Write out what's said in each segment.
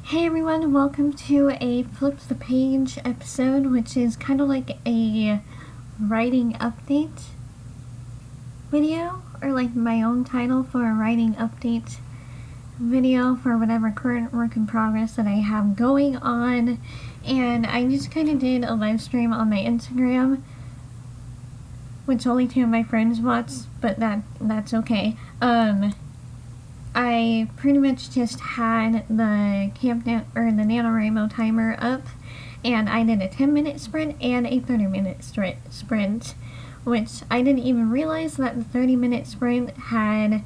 Hey everyone, welcome to a Flip the Page episode, which is kind of like a writing update video, or like my own title for a writing update video for whatever current work in progress that I have going on. And I just kind of did a live stream on my Instagram, which only two of my friends watched, but that's okay. I pretty much just had the the NaNoWriMo timer up, and I did a 10-minute sprint and a 30-minute sprint, which I didn't even realize that the 30-minute sprint had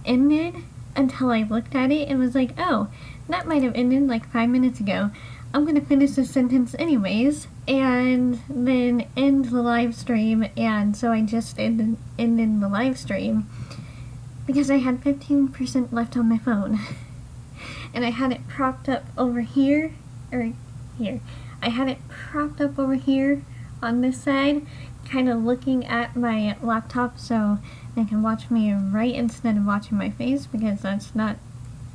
ended until I looked at it and was like, oh, that might have ended like 5 minutes ago. I'm gonna finish this sentence anyways, and then end the live stream. And so I just ended the live stream because I had 15% left on my phone. And I had it propped up over here, or here. I had it propped up over here on this side, kind of looking at my laptop so they can watch me write instead of watching my face, because that's not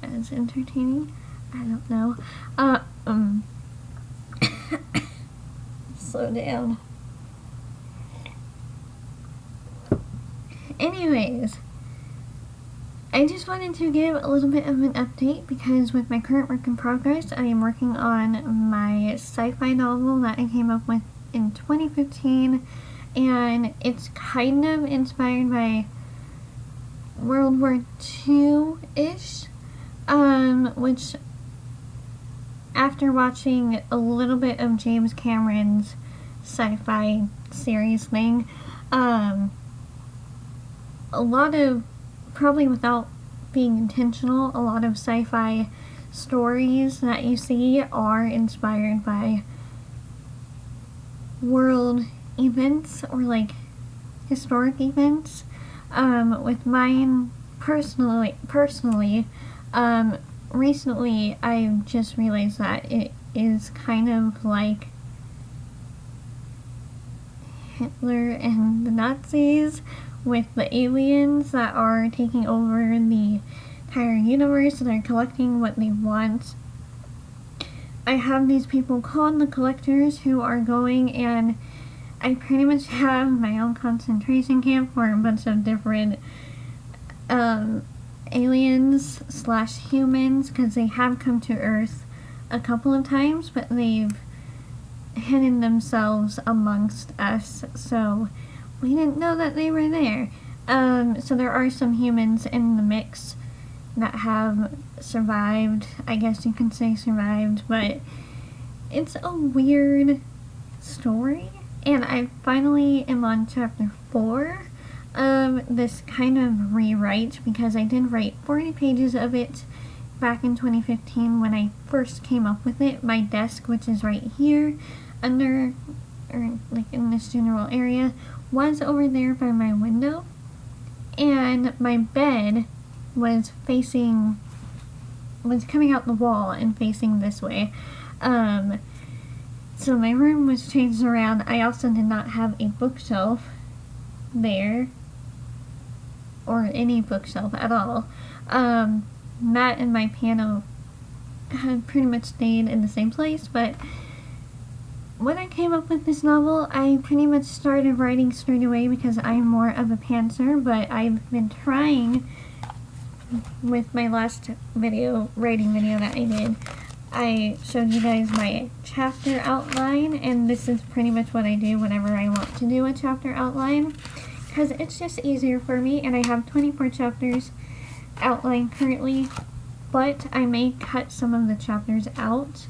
as entertaining. I don't know. Slow down. Anyways, I just wanted to give a little bit of an update because with my current work in progress, I am working on my sci-fi novel that I came up with in 2015, and it's kind of inspired by World War II-ish, which after watching a little bit of James Cameron's sci-fi series thing, a lot of, probably without being intentional, a lot of sci-fi stories that you see are inspired by world events or like historic events. With mine personally, recently I just realized that it is kind of like Hitler and the Nazis, with the aliens that are taking over the entire universe and are collecting what they want. I have these people called the Collectors who are going, and I pretty much have my own concentration camp for a bunch of different aliens / humans, because they have come to Earth a couple of times, but they've hidden themselves amongst us, so we didn't know that they were there. So there are some humans in the mix that have survived, I guess you can say survived, but it's a weird story. And I finally am on chapter 4 of this kind of rewrite, because I did write 40 pages of it back in 2015 when I first came up with it. My desk, which is right here under, or like in this general area, was over there by my window, and my bed was coming out the wall and facing this way. So my room was changed around. I also did not have a bookshelf there, or any bookshelf at all. That and my piano had pretty much stayed in the same place, but when I came up with this novel, I pretty much started writing straight away because I'm more of a pantser, but I've been trying with my last writing video that I did. I showed you guys my chapter outline, and this is pretty much what I do whenever I want to do a chapter outline, because it's just easier for me, and I have 24 chapters outlined currently, but I may cut some of the chapters out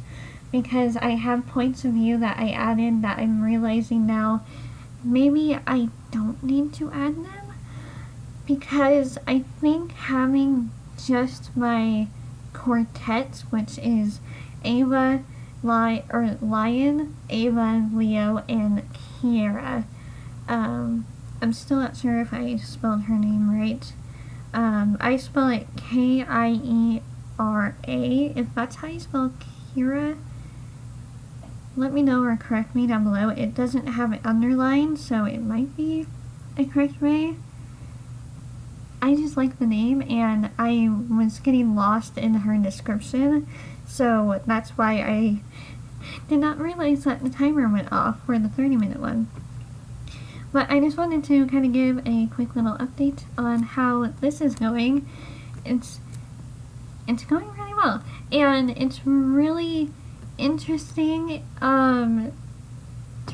because I have points of view that I added that I'm realizing now maybe I don't need to add them, because I think having just my quartet, which is Ava, Lion, Ava, Leo, and Kiera. I'm still not sure if I spelled her name right. I spell it Kiera. If that's how you spell Kiera, let me know or correct me down below. It doesn't have an underline, so it might be a correct way. I just like the name, and I was getting lost in her description, so that's why I did not realize that the timer went off for the 30-minute one. But I just wanted to kind of give a quick little update on how this is going. It's going really well, and it's really interesting to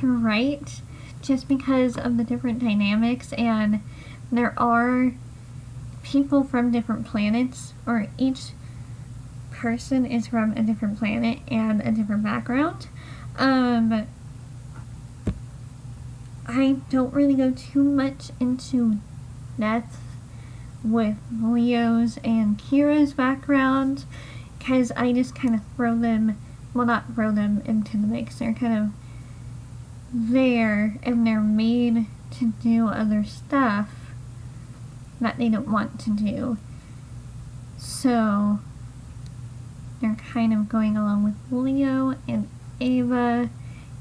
write, just because of the different dynamics, and there are people from different planets, or each person is from a different planet and a different background. I don't really go too much into depth with Leo's and Kira's background, because I just kind of throw them, well, not throw them into the mix, they're kind of there, and they're made to do other stuff that they don't want to do. So they're kind of going along with Leo and Ava.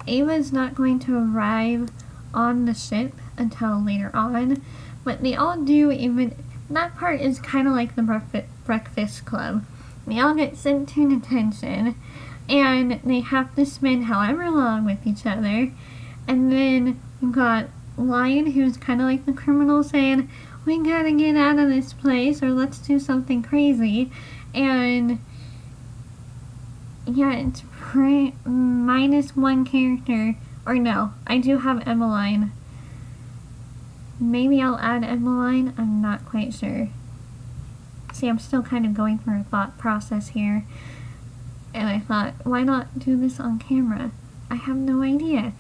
Ava's not going to arrive on the ship until later on, but they all do. Even that part is kind of like the Breakfast Club. They all get sent to detention, and they have to spend however long with each other. And then you've got Lion, who's kind of like the criminal, saying, we gotta get out of this place, or let's do something crazy. And yeah, it's minus one character. Or no, I do have Emmeline. Maybe I'll add Emmeline, I'm not quite sure. See, I'm still kind of going through a thought process here. And I thought, why not do this on camera? I have no idea.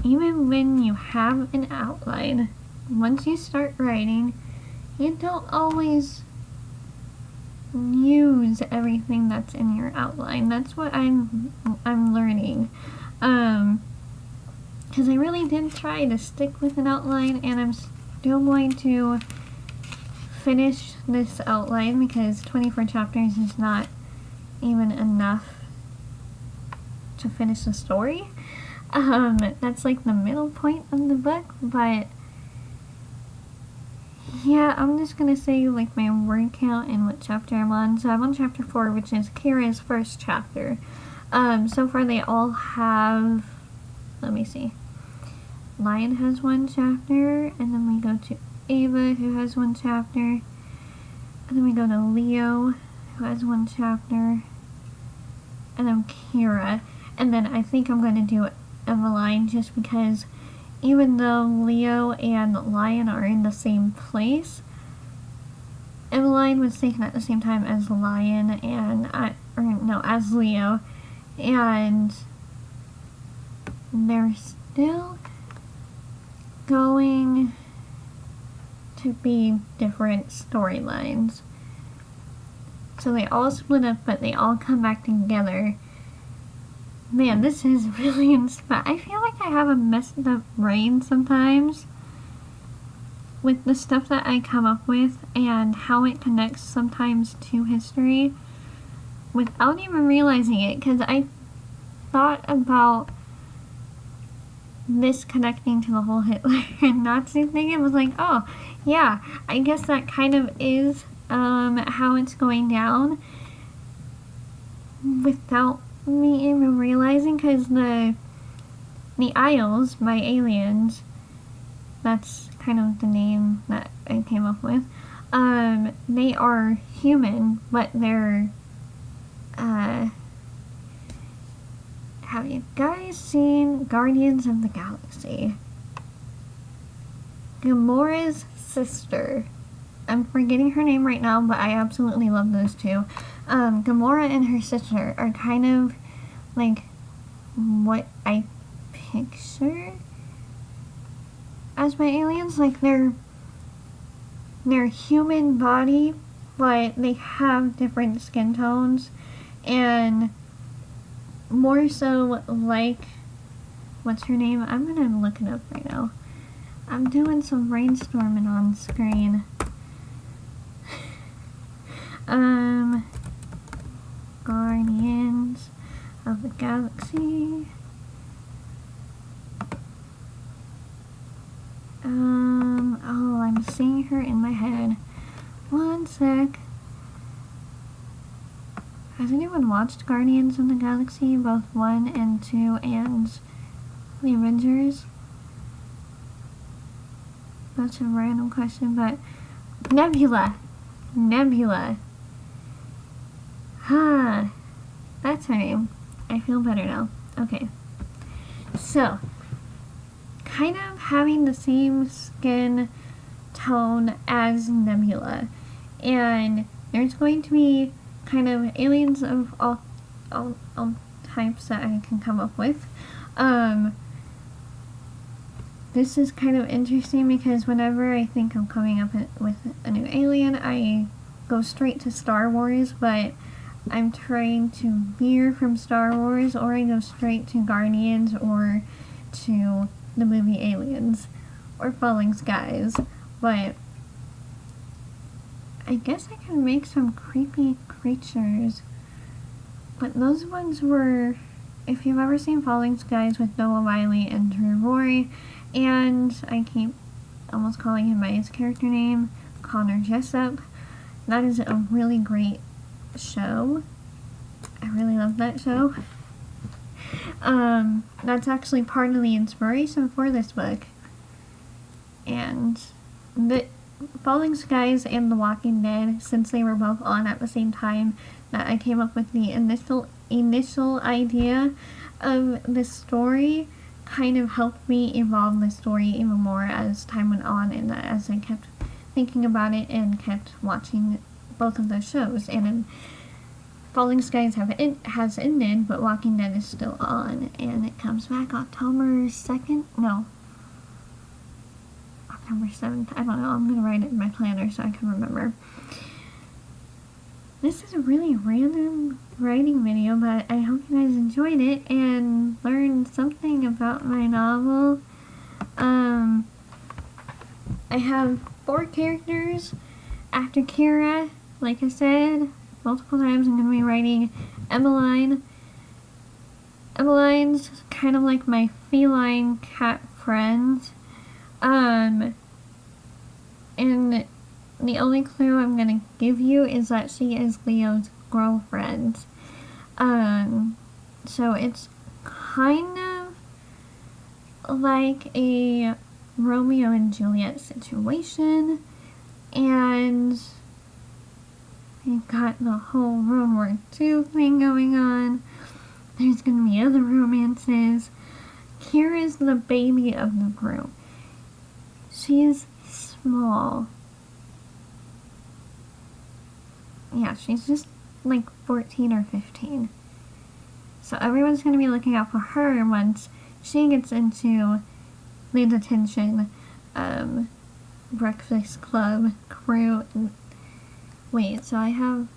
Even when you have an outline, once you start writing, you don't always use everything that's in your outline. That's what I'm learning. Because I really did try to stick with an outline, and I'm still going to finish this outline, because 24 chapters is not even enough to finish the story. That's like the middle point of the book, but yeah, I'm just gonna say like my word count and what chapter I'm on. So I'm on chapter 4, which is Kira's first chapter. So far they all have, let me see, Lion has 1 chapter, and then we go to Ava, who has 1 chapter, and then we go to Leo, who has 1 chapter, and then Kira, and then I think I'm gonna do Eveline, just because even though Leo and Lion are in the same place, Eveline was taken at the same time as Lion and as Leo, and they're still going to be different storylines. So they all split up, but they all come back together. Man, this is really inspiring. I feel like I have a messed up brain sometimes with the stuff that I come up with and how it connects sometimes to history without even realizing it, because I thought about this connecting to the whole Hitler and Nazi thing. It was like, oh yeah, I guess that kind of is how it's going down, without me even realizing, because the Isles by Aliens, that's kind of the name that I came up with, they are human, but they're have you guys seen Guardians of the Galaxy? Gamora's sister, I'm forgetting her name right now, but I absolutely love those two. Gamora and her sister are kind of like what I picture as my aliens. Like they're human body, but they have different skin tones, and more so like, what's her name? I'm gonna look it up right now. I'm doing some brainstorming on screen. Guardians of the Galaxy. seeing her in my head. One sec. Has anyone watched Guardians of the Galaxy, both 1 and 2, and the Avengers? That's a random question, but Nebula. That's her name. I feel better now. Okay. So, kind of having the same skin tone as Nebula. And there's going to be kind of aliens of all types that I can come up with. This is kind of interesting because whenever I think I'm coming up with a new alien, I go straight to Star Wars, but I'm trying to veer from Star Wars, or I go straight to Guardians or to the movie Aliens or Falling Skies. But I guess I can make some creepy creatures, but those ones were, if you've ever seen Falling Skies with Noah Wiley and Drew Roy, and I keep almost calling him by his character name, Connor Jessup. That is a really great show. I really love that show. That's actually part of the inspiration for this book. And the Falling Skies and The Walking Dead, since they were both on at the same time, that I came up with the initial idea of this story, kind of helped me evolve the story even more as time went on, and as I kept thinking about it and kept watching both of those shows. And Falling Skies has ended, but Walking Dead is still on, and it comes back October 2nd? No. October 7th. I don't know. I'm going to write it in my planner so I can remember. This is a really random writing video, but I hope you guys enjoyed it and learned something about my novel. I have 4 characters after Kira. Like I said multiple times, I'm going to be writing Emmeline. Emmeline's kind of like my feline cat friend. And the only clue I'm going to give you is that she is Leo's girlfriend. So it's kind of like a Romeo and Juliet situation, and you've got the whole World War II thing going on. There's going to be other romances. Kira's the baby of the group. She is small. Yeah, she's just like 14 or 15. So everyone's going to be looking out for her once she gets into the detention Breakfast Club crew. Wait, so I have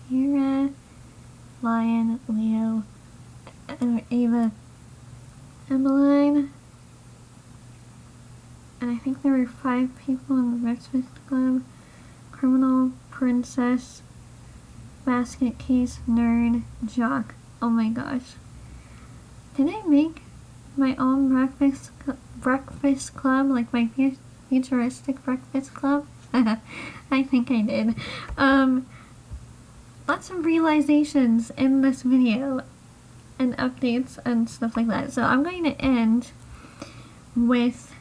Kira, Lion, Leo, Ava, Emmeline, and I think there were 5 people in the Breakfast Club: Criminal, Princess, Basket Case, Nerd, Jock. Oh my gosh. Did I make my own breakfast club, like my futuristic breakfast club? I think I did. Lots of realizations in this video and updates and stuff like that. So I'm going to end with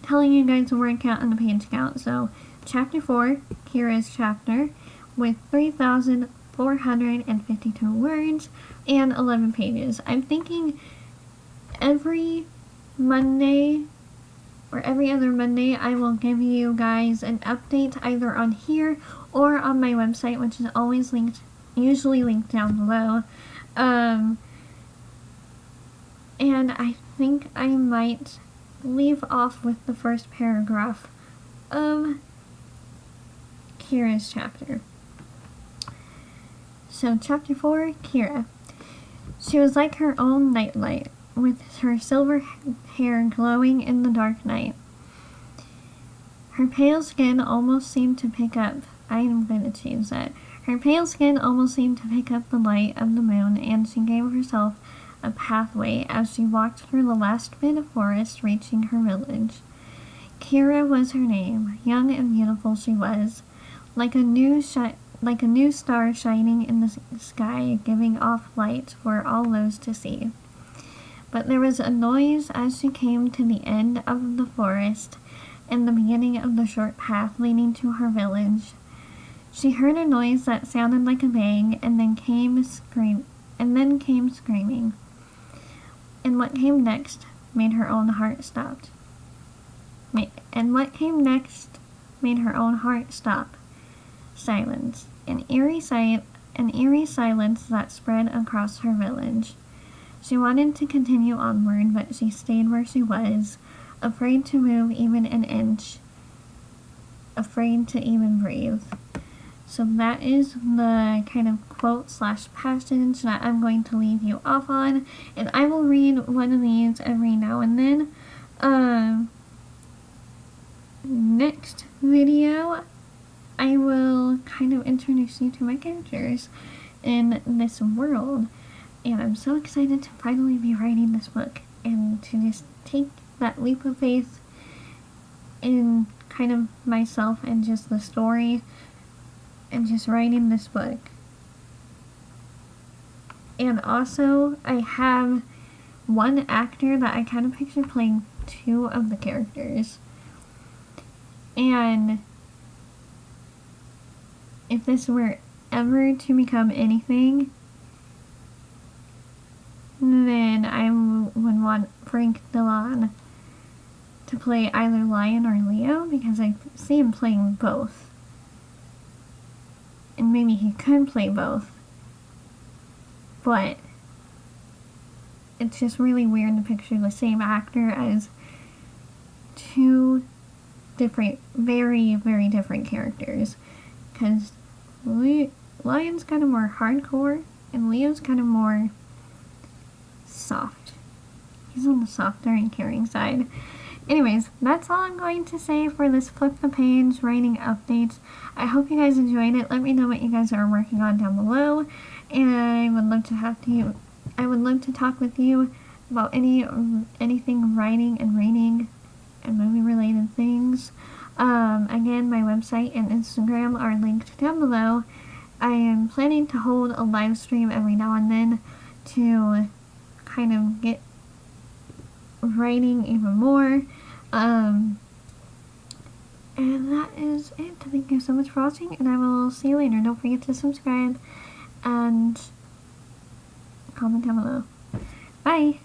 telling you guys the word count and the page count. So chapter 4, Kira's chapter, with 3,452 words and 11 pages. I'm thinking every Monday or every other Monday I will give you guys an update either on here or on my website, which is always usually linked down below. And I think I might leave off with the first paragraph of Kira's chapter. So, chapter 4, Kira. She was like her own nightlight, with her silver hair glowing in the dark night. Her pale skin almost seemed to pick up, I am going to change that. Her pale skin almost seemed to pick up the light of the moon, and she gave herself a pathway as she walked through the last bit of forest, reaching her village. Kira was her name. Young and beautiful she was, like a new star shining in the sky, giving off light for all those to see. But there was a noise as she came to the end of the forest and the beginning of the short path leading to her village. She heard a noise that sounded like a bang, and then came screaming. And what came next made her own heart stop. Silence. An eerie silence that spread across her village. She wanted to continue onward, but she stayed where she was, afraid to move even an inch, afraid to even breathe. So that is the kind of quote / passage that I'm going to leave you off on, and I will read one of these every now and then. Next video, I will kind of introduce you to my characters in this world, and I'm so excited to finally be writing this book and to just take that leap of faith in kind of myself and just the story and just writing this book. And also, I have one actor that I kind of picture playing 2 of the characters. And if this were ever to become anything, then I would want Frank Dillon to play either Lion or Leo, because I see him playing both. And maybe he could play both, but it's just really weird to picture the same actor as 2 different, very, very different characters, because Lion's kind of more hardcore, and Leo's kind of more soft. He's on the softer and caring side. Anyways, that's all I'm going to say for this Flip the Page writing updates. I hope you guys enjoyed it. Let me know what you guys are working on down below, and I would love to talk with you about anything writing and reading and movie related things. Again, my website and Instagram are linked down below. I am planning to hold a live stream every now and then to kind of get writing even more. And that is it. Thank you so much for watching, and I will see you later. Don't forget to subscribe and comment down below. Bye!